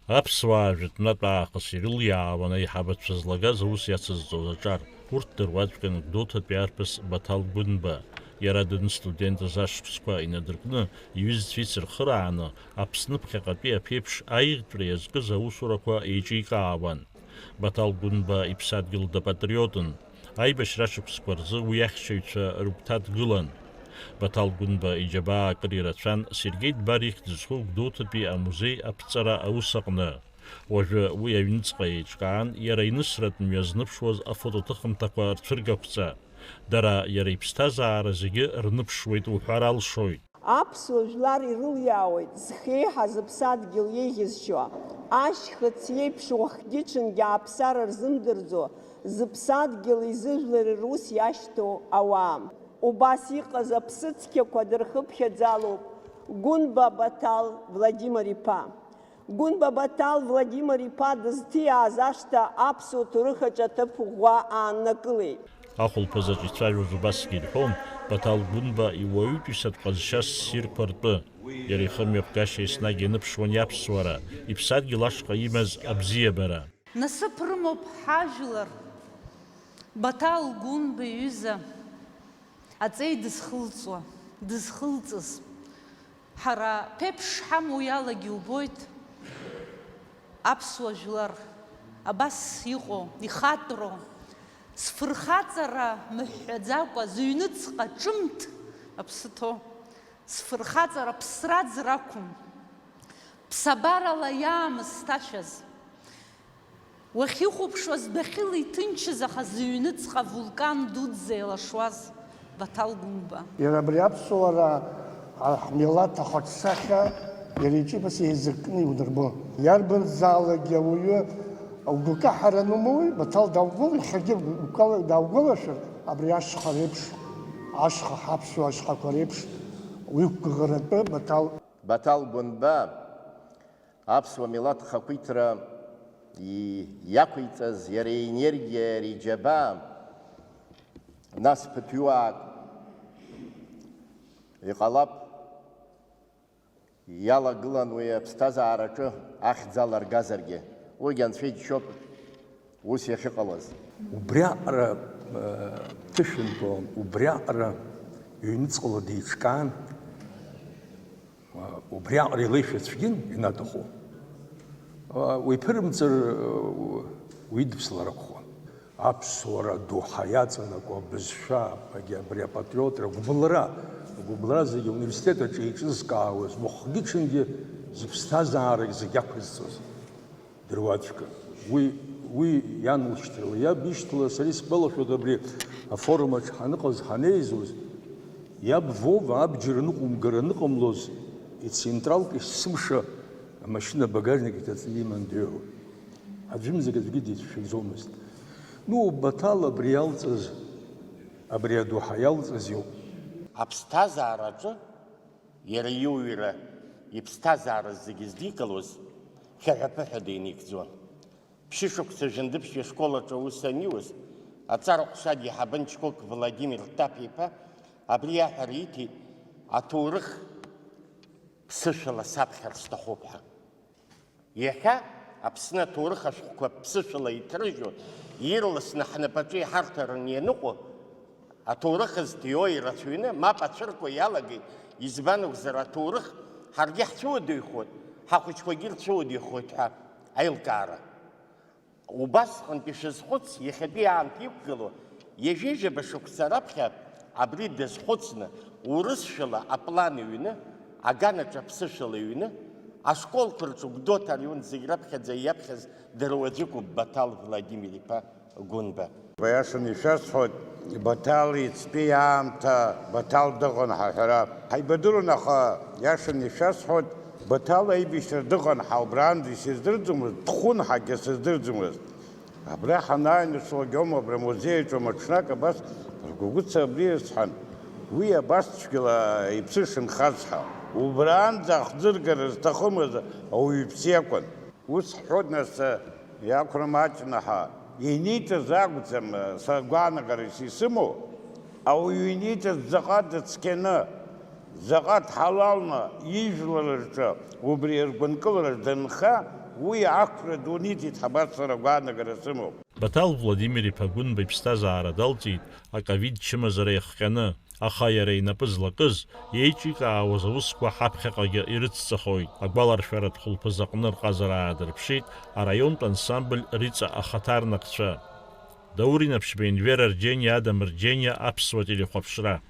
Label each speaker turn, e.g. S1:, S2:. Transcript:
S1: Аԥсуаа жәытәнатә аахыс ирылиаауан аиҳабацәа злагаз аус иацызҵоз аҿар. Урҭ дыруаӡәкын Гәдоуҭатәи арԥыс Баҭал Гәынба. Иара данстудентыз ашықәсқәа инадыркны, иҩызцәа ицырхырааны, Аԥсны ԥхьаҟатәи аԥеиԥш аиӷьтәра иазкыз аусурақәа еиҿикаауан. Баҭал Гәынба иԥсадгьыл дапатриотын. Аибашьра ашықәсқәа рзы уи ахьчаҩцәа рыгәҭа дгылан. Баҭал Гәынба иџьабаа акыр ирацәан Сергеи Дбар ихьӡ зху Гәдоуҭатәи амузеи аԥҵара аус аҟны. Уажәы уи аҩныҵҟа еиҿкаан, иара инысратә мҩа зныԥшуаз афотоҭыхымҭақәа рцәыргақәҵа. Дара иара иԥсҭазаара зегьы рныԥшуеит уҳәар алшоит.
S2: Аԥсуа жәлар ирылиаауеит зхеиҳа зыԥсадгьыл еиӷьызшьо, ашьхыц еиԥш уахгьы-ҽынгьы ааԥсара рзымдырӡо, зыԥсадгьыл изыжәлари рус иашьҭоу ауаа. Убас иҟаз аԥсыцқьақәа дырхыԥхьаӡалоуп Гәынба Баҭал Владимир-иԥа. Гәынба Баҭал Владимир-иԥа дызҭиааз ашҭа аԥсуа ҭоурых аҿы аҭыԥ ӷәӷәа ааннакылеит.
S1: Ахәылԥазаҿ ицәажәоз убасгьы ирҳәон Баҭал Гәынба иуаҩытәыҩсатә ҟазшьа ссирқәа ртәы. Иара ихы мҩаԥгашьа еснагь ианыԥшуан иаԥсуара, иԥсадгьыл ашҟа имаз абзиабара.
S3: Насыԥ рымоуп ҳажәлар Баҭал Гәынба иҩыза аҵеи дызхылҵыз. Ҳара ԥеиԥш ҳамоу иалагьы убоит, аԥсуа жәлар абас иҟоу, ихатәроу, сфырхаҵара мыҳәҳәаӡакәа, зыҩныҵҟа ҿымҭ аԥсы ҭоу, сфырхаҵара ԥсраӡыр акәым, ԥсабарала иаамысҭашәаз, уахьихәаԥшуаз дәахьыла иҭынчыз, аха зыҩныҵҟа вулкан дуӡӡа еилашуаз Баҭал Гәынба.
S4: Иара абри аԥсуара ҳмилаҭ ахаҿсахьа иара иҿыбас еизыркны иудырбон. Иарбанзаалакгьы ауаҩы угәкаҳараны умоуи, Баҭал даугәылар, иахьагьы даугәылашәар, абри ашьха реиԥш, ашьха ҳаԥсуа ашьхақәа реиԥш уиқәгәыӷратәы
S5: Баҭал Гәынба аԥсуа милаҭ хақәиҭра иақәиҵаз иара иенергиа, иара иџьабаа, нас ԥыҭҩык иҟалап иалагылан уи аԥсҭазаараҿы ахьӡ аларгазаргьы. Уигьы Анцәа иџьшьоуп ус иахьыҟалаз.
S6: Убриаҟара ҭышәынтәон, убриаҟара иҩныҵҟала деиҿкаан, убриаҟара илеишәацәгьын инаҭаху. Уиԥырымҵыр уидыԥслар акәхон. Аԥсуара доуҳа иаҵанакуа абызшәа, абри апатриотра, агәыблра зегьы ауниверситет аҿы еиҿызкаауаз, уахгьы-ҽынгьы зыԥсҭазаарагь зегьы ақәызҵоз дыруаӡәкын. Уи иан лшьҭрала, иаб ишьҭала, сара исгәалашәоит абри афорум аҿы ҳаныҟаз, ҳанеизоз, иаб Вова абџьар аныҟәымгара аныҟамлоз, ицентралка сымша амашьына багажник иҭаҵны иман дыҩуан. Аӡәымзагь аӡәгьы дицәшәаӡомызт. Баҭал абри иалҵыз, абри адоуҳа иалҵыз иоуп.
S5: Аԥсҭазаараҿы иара иуҩра, иԥсҭазаара зегьы здикылоз хьаҳәа-ԥыҳәа деиникӡон. Ԥшьышықәса Жындыԥшь ашкол аҿы аус аниуаз, аҵара-ҟәшаҭ иҳабынҷкәык Владимир Ҭаԥ-иԥа абри аҳәара иҭеит, аҭоурых ԥсышәала саԥхьар сҭахуп ҳәа. Иахьа Аԥсны аҭоурых ашәҟәқәа ԥсышәала иҭрыжьо, ирласны ҳнапаҿы иҳарҭараны ианыҟоу, аҭоурых зҭиоу ирацәаҩны мап ацәыркуа иалагеит, избан акәзар аҭоурых ҳаргьы ҳцәыуадаҩхоит, ҳахәыҷқәагьы рцәыуадаҩхоит ҳәа аилкаара. Убасҟантә ишазхәыц, иахьатәи аамҭа иқәгыло, ҩажәижәаба шықәса раԥхьа абри дазхәыцны, урысшәала аплан иҩны, аганаҿ аԥсышәала иҩны, ашколқәа рҿы Гәдоуҭа араион зегь раԥхьаӡа иаԥхьаз дара уаӡәыкуп Баҭал Владимир-иԥа Гәынба.
S7: Иашаны ишәасҳәоит, Баҭал иацтәи аамҭа Баҭал дыҟан ҳаҳәара. Ҳаибадырын, аха иашаны ишәасҳәоит, Баҭал аибашьра дыҟан ҳаубраанӡа исыздырӡомызт, дхәынҳагьы сыздырӡомызт. Абра ҳанааҩнашылогь аума, абра амузеи аҿы маҽнак абас ргәыгәыца абри рыцҳан, уи абас цәгьала иԥсы шынхаз ҳәа. Убраанӡа ҳзыргара зҭахымыз ауаҩԥсы иакәын. Ус ҳҳәоит, нас иақәырмаҷны иниҭаз акәӡам, сгәаанагарас исымоу, ауаҩ иниҭаз заҟа дыцқьаны, заҟа дҳалалны ижәлар рҿы убри ргәынкылара данха, уи ақәра дуниҵеит ҳабарц сара гәаанагара сымоуп.
S1: Баҭал Владимир иԥа Гәынба иԥсҭазаара далҵит аковид чымазара иахҟьаны, аха иара инапы злакыз иеиҿикаауаз аусқәа ҳаԥхьаҟагьы ирыцҵахоит. Агәаларшәаратә хәылԥаз аҟны рҟазара аадырԥшит араионтә ансамбль Риҵа ахаҭарнакцәа. Даурин Аԥшьба Енвера Рџьениа Адам Рџьениа аԥсуа телехәаԥшра.